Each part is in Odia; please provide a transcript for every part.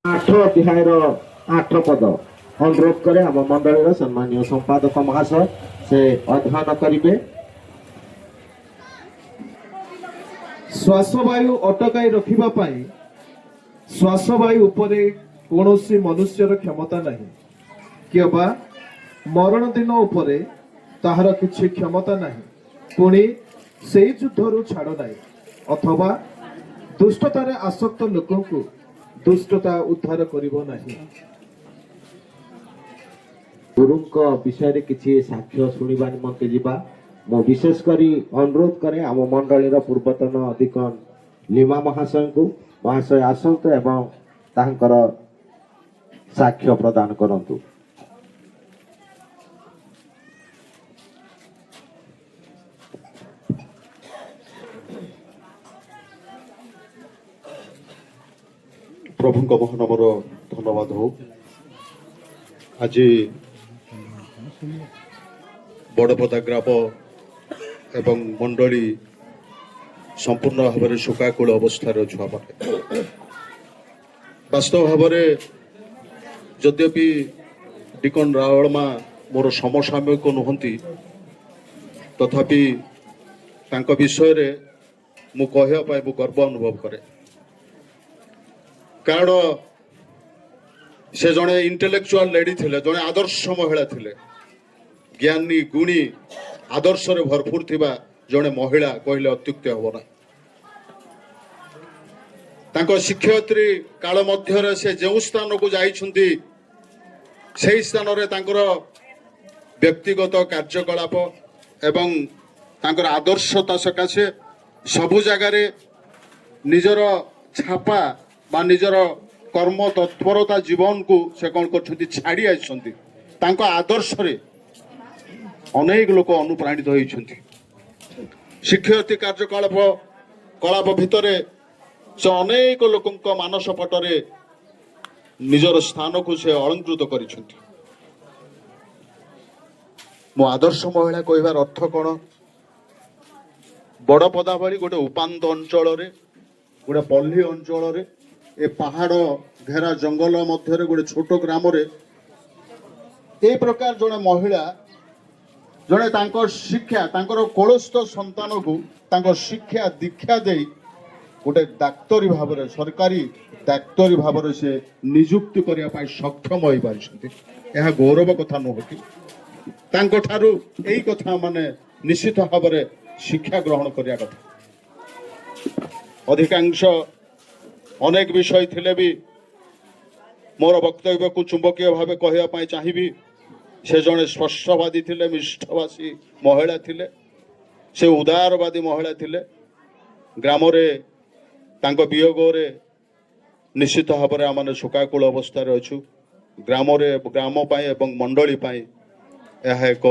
आठ अध्यायर 8 पद अनुरोध करे आम मंडल सम्मानीय संपादक महाशय से अध्ययन करेंगे। श्वासवायु अटकाई रखिबा पाई श्वासवायु उपरे कौनसी मनुष्यर क्षमता नहीं किबा मरण दिन उपरे ताहार किछि क्षमता नहीं पुणी से युद्धरु छाड़ नहीं अथवा दुष्टतारे आसक्त लोकंकु दुष्टता उद्धार करिबो नहीं। गुरुଙ୍କ विषय किसी साक्ष्य शुणा निमंते जीवा मो विशेष करी अनुरोध करे आम मंडलीर पूर्वतन अधिकन लीमा महाशय को महाशय आसतु एवं तांकर साक्ष्य प्रदान करंतु। प्रभु महानमर धन्यवाद हो। आज बड़पदा ग्राम एवं मंडली संपूर्ण भाव में शोकाकुल अवस्था छुआ पाटे वास्तव भाव में यद्यपि डिकन रावलमा मोर समसामयिक नुहति तथापि तांको विषय रे मु कहया मु गर्व अनुभव करे कारण से जड़े इंटेलेक्चुआल लेडी थिले जड़े आदर्श महिला थिले ज्ञानी गुणी आदर्श रे भरपूर थिबा जड़े महिला कहले अत्युक्ति हबो ना। तांको शिक्षयित्री काल मध्य से जो स्थान को जाइछुंती सेही स्थान रे तांकर व्यक्तिगत कार्यकलाप एवं तांकर आदर्शता सकाशे सबु जगार निजर छापा बा निजर कर्म तत्परता जीवन को से कौन कर छाड़ी आदर्श रे अनेक लोक अनुप्राणित होती शिक्षयित्री कार्यकलाप कलाप भितर से अनेक लोक मानस पटरे निजर स्थान को से अलंकृत कर मो आदर्श महिला कहबार अर्थ कौन बड़पदा भली गोटे उपांत अंचल गोटे पल्ली अंचल ए पहाड़ घेरा जंगल मध्य गोटे छोट ग्राम ए प्रकार जड़े महिला जड़े शिक्षा कोलस्थ संतान को शिक्षा दीक्षा दे गोटे डाक्तरी भाव में सरकारी डाक्तरी भाव में से निजुक्ति करने सक्षम हो पार गौरव कथा नुह कि यही कथा माने निश्चित भाव में शिक्षा ग्रहण करने कथा। अधिकांश अनेक विषय थिले भी मोर वक्तव्य को चुंबकीय भाव कहवाई चाहिए से जड़े स्पष्टवादी थिले मिष्टवासी महिला थिले से उदारवादी महिला थिले ग्राम तांको वियोग रे निश्चित भाव में आम शोकाकुल अवस्था अच्छु ग्राम पाई एवं मंडली पाई यह एक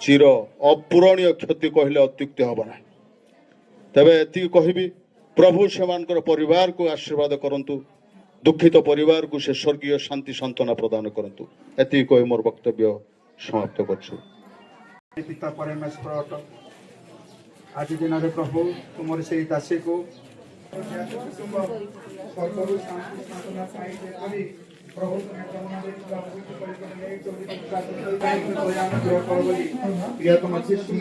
चिर अपूरणीय क्षति कहले अत्युक्ति हम ना। तेबे एति कहबी प्रभु से परिवार को आशीर्वाद करंतु दुखित परिवार को से स्वर्गीय शांति सांत्वना प्रदान करंतु एति कहि मोर वक्तव्य समाप्त करछु। पिता परमेश्वर आज दिन रे प्रभु तुमर से दासी को प्रभु तुम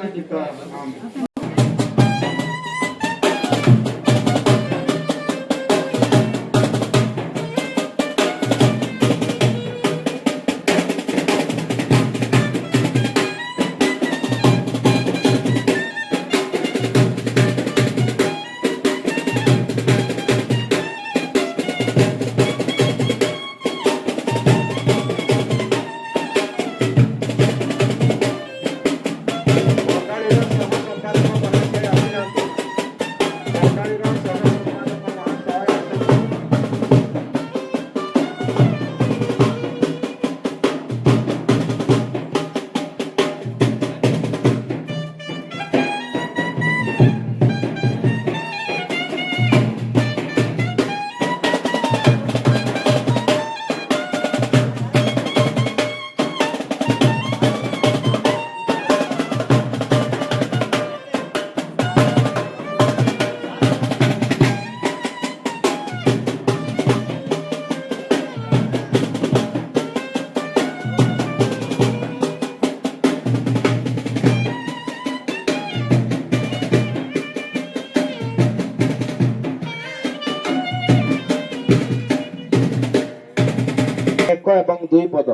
ଏକ ଏବଂ ଦୁଇ ପଦ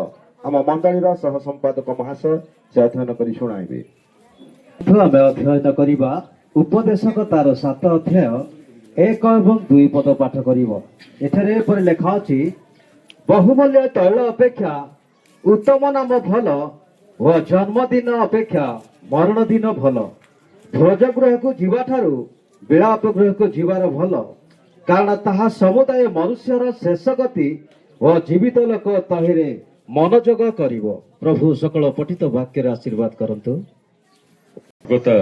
ଆମ ମଣ୍ଡଳୀର ସହ ସମ୍ପାଦକ ମହାଶୟ ସେ ଅଧ୍ୟୟନ କରି ଶୁଣାଇବେ। ଆମେ ଅଧ୍ୟୟନ କରିବା ଉପଦେଶକ ତାର 7 ଅଧ୍ୟାୟ 1 ଏବଂ 2 ପଦ ପାଠ କରିବ। ଏଠାରେ ଏପରି ଲେଖା ଅଛି, ବହୁମୂଲ୍ୟ ତୈଳ ଅପେକ୍ଷା ଉତ୍ତମ ନାମ ଭଲ ଓ ଜନ୍ମଦିନ ଅପେକ୍ଷା ମରଣ ଦିନ ଭଲ। ଭୋଜ ଗୃହକୁ ଯିବା ଠାରୁ ବିଳାପ ଗୃହକୁ ଯିବାର ଭଲ, କାରଣ ତାହା ସମୁଦାୟ ମନୁଷ୍ୟର ଶେଷ ଗତି ଓ ଜୀବିତ ଲୋକ ତହିଁରେ ମନୋଯୋଗ କରିବ। ପ୍ରଭୁ ସକଳ ପଠିତ ବାକ୍ୟରେ ଆଶୀର୍ବାଦ କରନ୍ତୁ। କଥା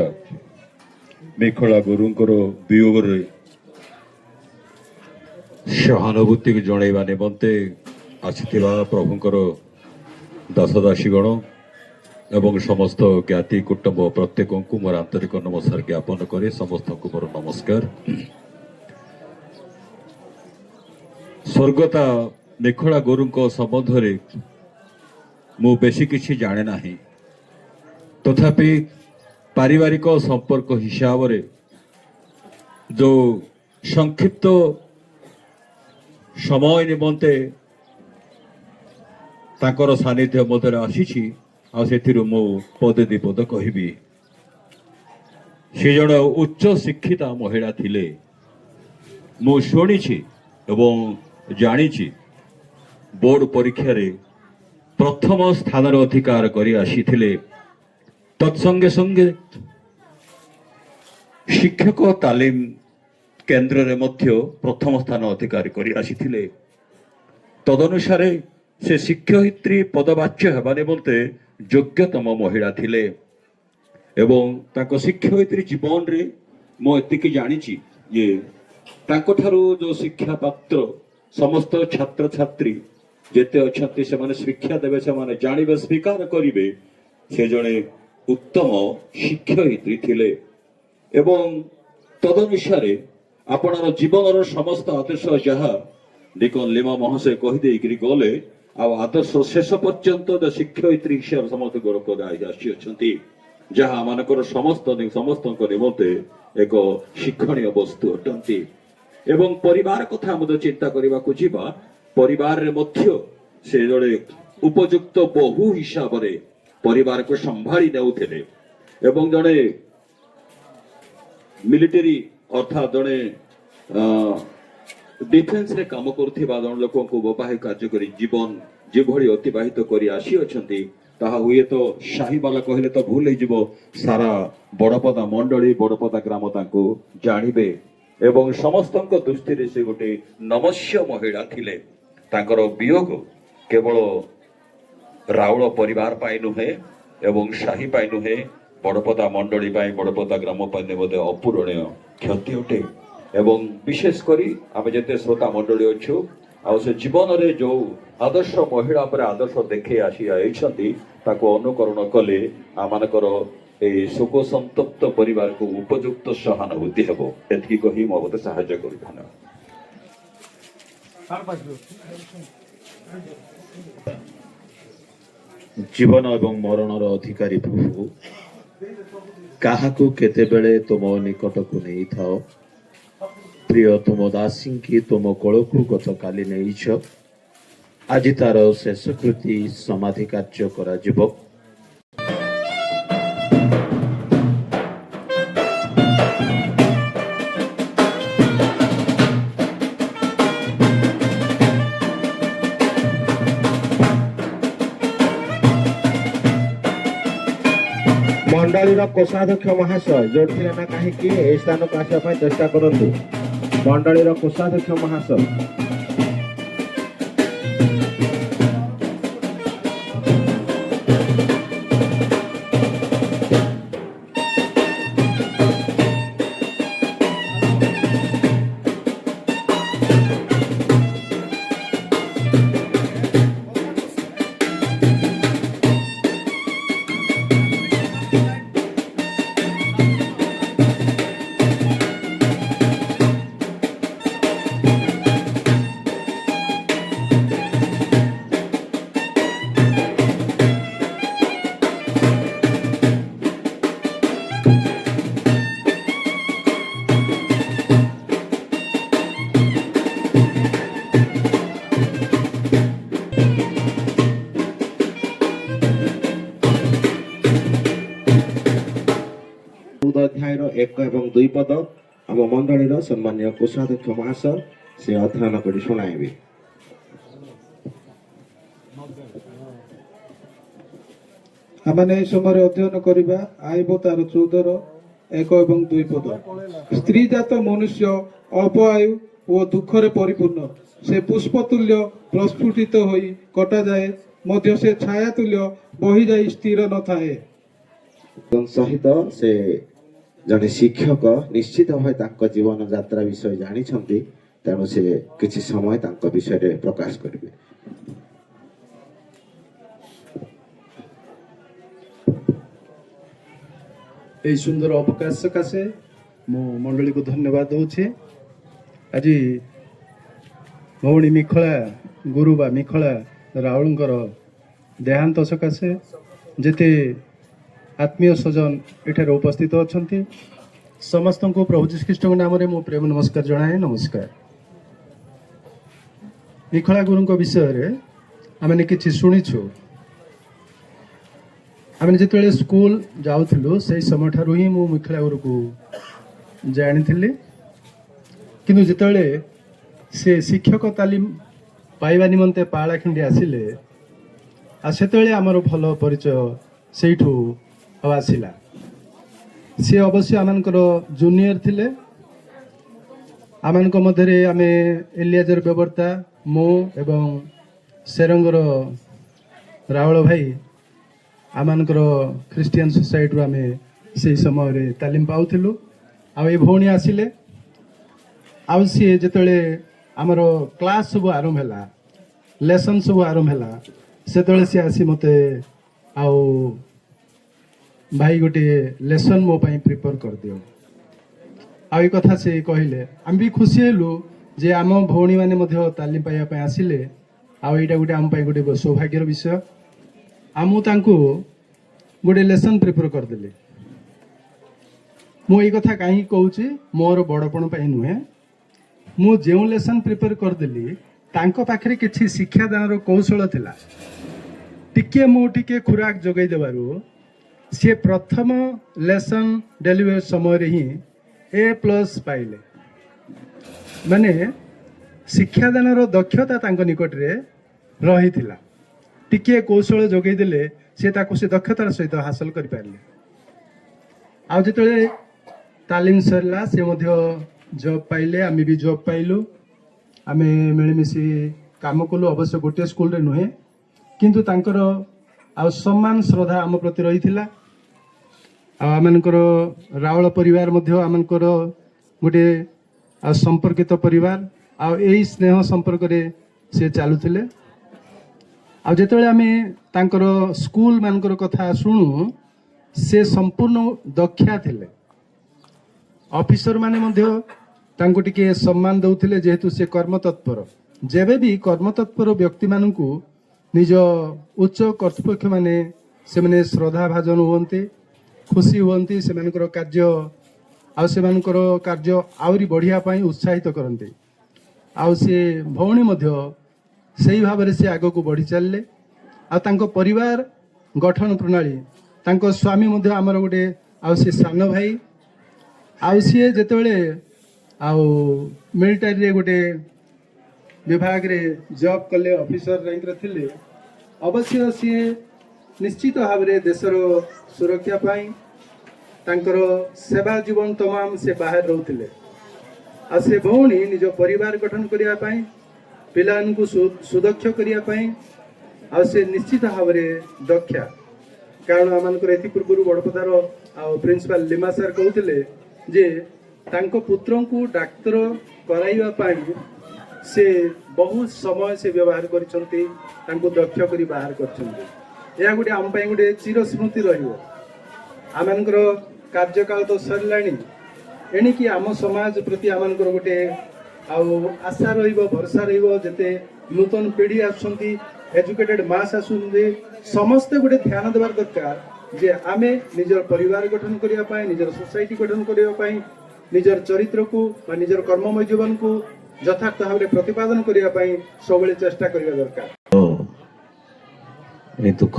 ମେଖଳା ଗୁରୁଙ୍କର ବିୟୋଗରେ ସହାନୁଭୂତି ଜଣାଇବା ନିମନ୍ତେ ଆସିଥିବା ପ୍ରଭୁଙ୍କର ଦାସଦାସୀଗଣ ଏବଂ ସମସ୍ତ ଜ୍ଞାତି କୁଟୁମ୍ବ ପ୍ରତ୍ୟେକଙ୍କୁ ମୋର ଆନ୍ତରିକ ନମସ୍କାର ଜ୍ଞାପନ କରି ସମସ୍ତଙ୍କୁ ମୋର ନମସ୍କାର। ସ୍ୱର୍ଗତା ମେଖଳା ଗୁରୁଙ୍କ ସମ୍ବନ୍ଧରେ ମୁଁ ବେଶୀ କିଛି ଜାଣେ ନାହିଁ, ତଥାପି ପାରିବାରିକ ସମ୍ପର୍କ ହିସାବରେ ଯେଉଁ ସଂକ୍ଷିପ୍ତ ସମୟ ନିମନ୍ତେ ତାଙ୍କର ସାନ୍ନିଧ୍ୟ ମଧ୍ୟରେ ଆସିଛି, ଆଉ ସେଥିରୁ ମୁଁ ପଦେ ଦୁଇ ପଦ କହିବି। ସେ ଜଣେ ଉଚ୍ଚ ଶିକ୍ଷିତା ମହିଳା ଥିଲେ। ମୁଁ ଶୁଣିଛି ଏବଂ ଜାଣିଛି ବୋର୍ଡ ପରୀକ୍ଷାରେ ପ୍ରଥମ ସ୍ଥାନରେ ଅଧିକାର କରି ଆସିଥିଲେ। ତତ୍ସଙ୍ଗେ ସଙ୍ଗେ ଶିକ୍ଷକ ତାଲିମ କେନ୍ଦ୍ରରେ ମଧ୍ୟ ପ୍ରଥମ ସ୍ଥାନ ଅଧିକାର କରି ଆସିଥିଲେ। ତଦନୁସାରେ ସେ ଶିକ୍ଷୟିତ୍ରୀ ପଦବାଚ୍ୟ ହେବା ନିମନ୍ତେ ଯୋଗ୍ୟତମ ମହିଳା ଥିଲେ ଏବଂ ତାଙ୍କ ଶିକ୍ଷୟିତ୍ରୀ ଜୀବନରେ ମୁଁ ଏତିକି ଜାଣିଛି ଯେ ତାଙ୍କଠାରୁ ଯେଉଁ ଶିକ୍ଷା ପାତ୍ର ସମସ୍ତ ଛାତ୍ରଛାତ୍ରୀ ଯେତେ ଅଛନ୍ତି ସେମାନେ ଶିକ୍ଷା ଦେବେ, ସେମାନେ ଜାଣିବେ, ସ୍ୱୀକାର କରିବେ ସେ ଜଣେ ଉତ୍ତମ ଶିକ୍ଷୟିତ୍ରୀ ଥିଲେ। ଏବଂ ତଦନୁସାରେ ଆପଣଙ୍କ ଜୀବନର ସମସ୍ତ ଆଦର୍ଶ ଯାହା ଡିକନ ଲିମା ମହାଶୟ କହିଦେଇକିରି ଗଲେ, ଆଉ ଆଦର୍ଶ ଶେଷ ପର୍ଯ୍ୟନ୍ତ ଶିକ୍ଷୟିତ୍ରୀ ହିସାବରେ ସମସ୍ତେ ଗୌରବ ଆସିଅଛନ୍ତି, ଯାହା ଆମମାନଙ୍କର ସମସ୍ତଙ୍କ ନିମନ୍ତେ ଏକ ଶିକ୍ଷଣୀୟ ବସ୍ତୁ ଅଟନ୍ତି। ଏବଂ ପରିବାର କଥା ମଧ୍ୟ ଚିନ୍ତା କରିବାକୁ ଯିବା, ପରିବାରରେ ମଧ୍ୟ ସେ ଜଣେ ଉପଯୁକ୍ତ ବହୁ ହିସାବରେ ପରିବାରକୁ ସମ୍ଭାଳି ନେଉଥିଲେ ଏବଂ ଜଣେ ମିଲିଟାରୀ ଅର୍ଥାତ୍ ଜଣେ ଡିଫେନ୍ସରେ କାମ କରୁଥିବା ଜଣେ ଲୋକଙ୍କୁ ବୈବାହିକ କାର୍ଯ୍ୟ କରି ଜୀବନ ଯେଭଳି ଅତିବାହିତ କରି ଆସିଅଛନ୍ତି, ତାହା ହୁଏତ ସାହିବାଲା କହିଲେ ତ ଭୁଲ ହେଇଯିବ, ସାରା ବଡ଼ପଦା ମଣ୍ଡଳୀ ବଡ଼ପଦା ଗ୍ରାମ ତାଙ୍କୁ ଜାଣିବେ ଏବଂ ସମସ୍ତଙ୍କ ଦୃଷ୍ଟିରେ ସେ ଗୋଟେ ନମସ୍ୟ ମହିଳା ଥିଲେ। ତାଙ୍କର ବିୟୋଗ କେବଳ ରାଉଳ ପରିବାର ପାଇଁ ନୁହେଁ ଏବଂ ସାହି ପାଇଁ ନୁହେଁ, ବଡ଼ପଦା ମଣ୍ଡଳୀ ପାଇଁ, ବଡ଼ପଦା ଗ୍ରାମ ପାଇଁ ମଧ୍ୟ ଅପୂରଣୀୟ କ୍ଷତି ଅଟେ। ଏବଂ ବିଶେଷ କରି ଆମେ ଯେତେ ଶ୍ରୋତା ମଣ୍ଡଳୀ ଅଛୁ, ଆଉ ସେ ଜୀବନରେ ଯେଉଁ ଆଦର୍ଶ ମହିଳା ଉପରେ ଆଦର୍ଶ ଦେଖେଇ ଆସିଛନ୍ତି ତାକୁ ଅନୁକରଣ କଲେ ଆମମାନଙ୍କର এই শোক সন্তপ্ত পরিবারকে উপযুক্ত সহানুভূতি হব। এতিকি কহি মো মতে সাহায্য করি। ধন্যবাদ। জীবন এবং মরণর অধিকারী প্রভু, কাহাকু কেতেবেলে তোম নিকটকু নেই থাও। প্রিয় তোম দাসীঙ্কি তোম কোলকু গতকালি নেইছ। আজি তার শেষকৃতি সমাধি কার্য করাଯିବ। ମଣ୍ଡଳୀର କୋଷାଧ୍ୟକ୍ଷ ମହାଶୟ ଯୋଉଠି ଥିଲେ ନା କାହିଁକି ଏହି ସ୍ଥାନକୁ ଆସିବା ପାଇଁ ଚେଷ୍ଟା କରନ୍ତୁ। ମଣ୍ଡଳୀର କୋଷାଧ୍ୟକ୍ଷ ମହାଶୟ। ଏକ ଏବଂ ଦୁଇ ପଦ ଆମ ମଣ୍ଡଳୀର ସମ୍ମାନୀୟ କୋଷାଧ୍ୟକ୍ଷ ମହାଶୟ ସେ ଅଧ୍ୟୟନ କରି ଶୁଣାଇବେ। ଆମମାନେ ଏହି ସମୟରେ ଅଧ୍ୟୟନ କରିବା ଆଇବ ତାର 14ର 1 ଏବଂ 2 ପଦ। ସ୍ତ୍ରୀ ଜାତ ମନୁଷ୍ୟ ଅଳ୍ପ ଆୟୁ ଓ ଦୁଃଖରେ ପରିପୂର୍ଣ୍ଣ। ସେ ପୁଷ୍ପ ତୁଲ୍ୟ ପ୍ରସ୍ଫୁଟିତ ହୋଇ କଟାଯାଏ, ମଧ୍ୟ ସେ ଛାୟା ତୁଲ୍ୟ ବହିଯାଇ ସ୍ଥିର ନଥାଏ। ଏବଂ ସହିତ ସେ ଜଣେ ଶିକ୍ଷକ ନିଶ୍ଚିତ ଭାବେ ତାଙ୍କ ଜୀବନ ଯାତ୍ରା ବିଷୟ ଜାଣିଛନ୍ତି, ତେଣୁ ସେ କିଛି ସମୟ ତାଙ୍କ ବିଷୟରେ ପ୍ରକାଶ କରିବେ। এই সুন্দর অবকাশ সকাশে ମୁଁ ମଣ୍ଡଳୀକୁ ଧନ୍ୟବାଦ ଦେଉଛି। ଆଜି ଭଉଣୀ ମିଖଳା ଗୁରୁ ବା ମିଖଳା ରାଉଳଙ୍କର ଦେହାନ୍ତ ସକାଶେ ଯେତେ ଆତ୍ମୀୟ ସ୍ୱଜନ ଏଠାରେ ଉପସ୍ଥିତ ଅଛନ୍ତି ସମସ୍ତଙ୍କୁ ପ୍ରଭୁ ଯୀଶୁଖ୍ରୀଷ୍ଟଙ୍କ ନାମରେ ମୁଁ ପ୍ରେମ ନମସ୍କାର ଜଣାଏ। ନମସ୍କାର। ମିଖଳା ଗୁରୁଙ୍କ ବିଷୟରେ ଆମେ କିଛି ଶୁଣିଛୁ। ଆମେ ଯେତେବେଳେ ସ୍କୁଲ ଯାଉଥିଲୁ ସେହି ସମୟଠାରୁ ହିଁ ମୁଁ ମିଖଳା ଗୁରୁକୁ ଜାଣିଥିଲି, କିନ୍ତୁ ଯେତେବେଳେ ସେ ଶିକ୍ଷକ ତାଲିମ ପାଇବା ନିମନ୍ତେ ପାଳାଖେଣ୍ଡି ଆସିଲେ, ଆଉ ସେତେବେଳେ ଆମର ଭଲ ପରିଚୟ ସେଇଠୁ ଆସିଲା। ସେ ଅବଶ୍ୟ ଆମମାନଙ୍କର ଜୁନିୟର ଥିଲେ। ଆମମାନଙ୍କ ମଧ୍ୟରେ ଆମେ ଏଲିଆଜର ବ୍ୟବର୍ତ୍ତା, ମୁଁ ଏବଂ ସେରଙ୍ଗର ରାଉଳ ଭାଇ ଆମମାନଙ୍କର ଖ୍ରୀଷ୍ଟିଆନ ସୋସାଇଟିରୁ ଆମେ ସେହି ସମୟରେ ତାଲିମ ପାଉଥିଲୁ। ଆଉ ଏ ଭଉଣୀ ଆସିଲେ, ଆଉ ସିଏ ଯେତେବେଳେ ଆମର କ୍ଲାସ୍ ସବୁ ଆରମ୍ଭ ହେଲା, ଲେସନ୍ ସବୁ ଆରମ୍ଭ ହେଲା, ସେତେବେଳେ ସିଏ ଆସି ମୋତେ ଆଉ ଭାଇ ଗୋଟିଏ ଲେସନ୍ ମୋ ପାଇଁ ପ୍ରିପେୟାର କରିଦିଅ। ଆଉ ଏ କଥା ସେ କହିଲେ, ଆମେ ବି ଖୁସି ହେଲୁ ଯେ ଆମ ଭଉଣୀମାନେ ମଧ୍ୟ ତାଲିମ ପାଇବା ପାଇଁ ଆସିଲେ। ଆଉ ଏଇଟା ଗୋଟେ ଆମ ପାଇଁ ଗୋଟେ ସୌଭାଗ୍ୟର ବିଷୟ। ଆଉ ମୁଁ ତାଙ୍କୁ ଗୋଟେ ଲେସନ୍ ପ୍ରିପେୟାର କରିଦେଲି। ମୁଁ ଏଇ କଥା କାହିଁକି କହୁଛି, ମୋର ବଡ଼ପଣ ପାଇଁ ନୁହେଁ। ମୁଁ ଯେଉଁ ଲେସନ୍ ପ୍ରିପେୟାର କରିଦେଲି ତାଙ୍କ ପାଖରେ କିଛି ଶିକ୍ଷାଦାନର କୌଶଳ ଥିଲା। ଟିକେ ଖୁରାକ ଯୋଗାଇ ଦେବାରୁ ସିଏ ପ୍ରଥମ ଲେସନ୍ ଡେଲିଭରି ସମୟରେ ହିଁ A+ ପାଇଲେ। ମାନେ ଶିକ୍ଷାଦାନର ଦକ୍ଷତା ତାଙ୍କ ନିକଟରେ ରହିଥିଲା। ଟିକିଏ କୌଶଳ ଯୋଗାଇ ଦେଲେ ସେ ତାକୁ ସେ ଦକ୍ଷତାର ସହିତ ହାସଲ କରିପାରିଲେ। ଆଉ ଯେତେବେଳେ ତାଲିମ ସରିଲା ସେ ମଧ୍ୟ ଜବ୍ ପାଇଲେ, ଆମେ ବି ଜବ୍ ପାଇଲୁ। ଆମେ ମିଳିମିଶି କାମ କଲୁ। ଅବଶ୍ୟ ଗୋଟିଏ ସ୍କୁଲରେ ନୁହେଁ, କିନ୍ତୁ ତାଙ୍କର ଆଉ ସମ୍ମାନ ଶ୍ରଦ୍ଧା ଆମ ପ୍ରତି ରହିଥିଲା। ଆଉ ଆମମାନଙ୍କର ରାଉଳ ପରିବାର ମଧ୍ୟ ଆମମାନଙ୍କର ଗୋଟିଏ ସମ୍ପର୍କିତ ପରିବାର। ଆଉ ଏଇ ସ୍ନେହ ସମ୍ପର୍କରେ ସେ ଚାଲୁଥିଲେ। ଆଉ ଯେତେବେଳେ ଆମେ ତାଙ୍କର ସ୍କୁଲ ମାନଙ୍କର କଥା ଶୁଣୁ, ସେ ସମ୍ପୂର୍ଣ୍ଣ ଦକ୍ଷା ଥିଲେ। ଅଫିସର ମାନେ ମଧ୍ୟ ତାଙ୍କୁ ଟିକେ ସମ୍ମାନ ଦେଉଥିଲେ, ଯେହେତୁ ସେ କର୍ମତତ୍ପର। ଯେବେ ବି କର୍ମତତ୍ପର ବ୍ୟକ୍ତିମାନଙ୍କୁ ନିଜ ଉଚ୍ଚ କର୍ତ୍ତୃପକ୍ଷ ମାନେ ସେମାନେ ଶ୍ରଦ୍ଧା ଭାଜନ ହୁଅନ୍ତି, ଖୁସି ହୁଅନ୍ତି, ସେମାନଙ୍କର କାର୍ଯ୍ୟ ଆହୁରି ବଢ଼ିବା ପାଇଁ ଉତ୍ସାହିତ କରନ୍ତି। ଆଉ ସେ ଭଉଣୀ ମଧ୍ୟ ସେଇ ଭାବରେ ସେ ଆଗକୁ ବଢ଼ି ଚାଲିଲେ। ଆଉ ତାଙ୍କ ପରିବାର ଗଠନ ପ୍ରଣାଳୀ, ତାଙ୍କ ସ୍ୱାମୀ ମଧ୍ୟ ଆମର ଗୋଟେ ଆଉ ସେ ସାନ ଭାଇ। ଆଉ ସିଏ ଯେତେବେଳେ ଆଉ ମିଲିଟାରୀରେ ଗୋଟେ ବିଭାଗରେ ଜବ୍ କଲେ, ଅଫିସର ରାଙ୍କରେ ଥିଲେ। ଅବଶ୍ୟ ସିଏ ନିଶ୍ଚିତ ଭାବରେ ଦେଶର ସୁରକ୍ଷା ପାଇଁ ତାଙ୍କର ସେବା ଜୀବନ ତମାମ ସେ ବାହାରେ ରହୁଥିଲେ। ଆଉ ସେ ଭଉଣୀ ନିଜ ପରିବାର ଗଠନ କରିବା ପାଇଁ, ପିଲାମାନଙ୍କୁ ସୁଦକ୍ଷ କରିବା ପାଇଁ ଆଉ ସେ ନିଶ୍ଚିତ ଭାବରେ ଦକ୍ଷା। କାରଣ ଆମମାନଙ୍କର ଏଥିପୂର୍ବରୁ ବଡ଼ପଦାର ଆଉ ପ୍ରିନ୍ସିପାଲ ଲିମା ସାର୍ କହୁଥିଲେ ଯେ ତାଙ୍କ ପୁତ୍ରଙ୍କୁ ଡାକ୍ତର କରାଇବା ପାଇଁ ସେ ବହୁତ ସମୟ ସେ ବ୍ୟବହାର କରିଛନ୍ତି, ତାଙ୍କୁ ଦକ୍ଷ କରି ବାହାର କରିଛନ୍ତି। ଏହା ଗୋଟେ ଆମ ପାଇଁ ଗୋଟେ ଚିରସ୍ମୃତି ରହିବ। ଆମମାନଙ୍କର କାର୍ଯ୍ୟକାଳ ତ ସରିଲାଣି, ଏଣିକି ଆମ ସମାଜ ପ୍ରତି ଆମମାନଙ୍କର ଗୋଟେ ଆଉ ଆଶା ରହିବ, ଭରସା ରହିବ। ଯେତେ ନୂତନ ପିଢ଼ି ଆସୁଛନ୍ତି, ଏଜୁକେଟେଡ୍ ମାସ୍ ଆସୁଛନ୍ତି, ସମସ୍ତେ ଗୋଟେ ଧ୍ୟାନ ଦେବାର ଦରକାର ଯେ ଆମେ ନିଜର ପରିବାର ଗଠନ କରିବା ପାଇଁ, ନିଜର ସୋସାଇଟି ଗଠନ କରିବା ପାଇଁ, ନିଜର ଚରିତ୍ରକୁ ବା ନିଜର କର୍ମମୟ ଜୀବନକୁ ଯଥାର୍ଥ ଭାବରେ ପ୍ରତିପାଦନ କରିବା ପାଇଁ ସବୁବେଳେ ଚେଷ୍ଟା କରିବା ଦରକାର। ଏ ଦୁଃଖ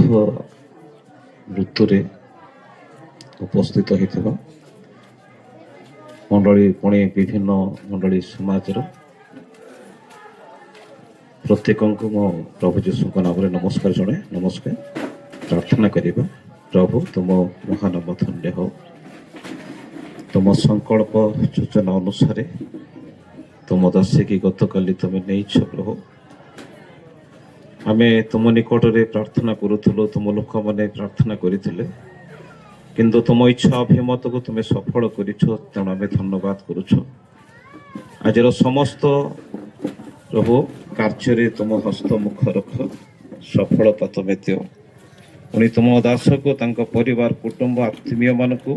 ମୃତ୍ୟୁରେ ଉପସ୍ଥିତ ହେଇଥିବା ମଣ୍ଡଳୀ ପୁଣି ବିଭିନ୍ନ ମଣ୍ଡଳୀ ସମାଜର ପ୍ରତ୍ୟେକଙ୍କୁ ମୋ ପ୍ରଭୁ ଯୀଶୁଙ୍କ ନାମରେ ନମସ୍କାର ଜଣାଏ। ନମସ୍କାର। ପ୍ରାର୍ଥନା କରିବା। ପ୍ରଭୁ ତୁମ ମହାନାମ ଧନ୍ୟ ହଉ। ତୁମ ସଂକଳ୍ପ ଯୋଜନା ଅନୁସାରେ ତୁମ ଦାସୀକି ଗତକାଲି ତୁମେ ନେଇଛ ପ୍ରଭୁ। ଆମେ ତୁମ ନିକଟରେ ପ୍ରାର୍ଥନା କରୁଥିଲୁ, ତୁମ ଲୋକମାନେ ପ୍ରାର୍ଥନା କରିଥିଲେ, କିନ୍ତୁ ତୁମ ଇଚ୍ଛା ଅଭିମତକୁ ତୁମେ ସଫଳ କରିଛ, ତେଣୁ ଆମେ ଧନ୍ୟବାଦ କରୁଛୁ। ଆଜିର ସମସ୍ତ ପ୍ରଭୁ କାର୍ଯ୍ୟରେ ତୁମ ହସ୍ତମୁଖ ରଖ, ସଫଳତା ତୁମେ ଦିଅ। ପୁଣି ତୁମ ଦାସକୁ, ତାଙ୍କ ପରିବାର, କୁଟୁମ୍ବ, ଆତ୍ମୀୟମାନଙ୍କୁ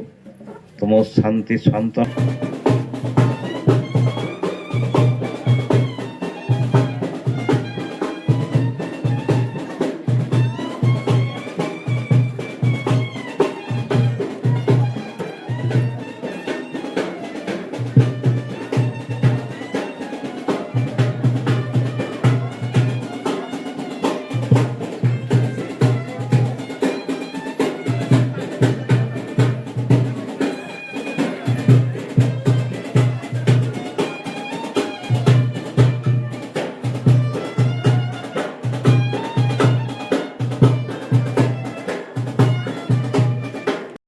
ତୁମ ଶାନ୍ତି, ସାନ୍ତ୍ୱନା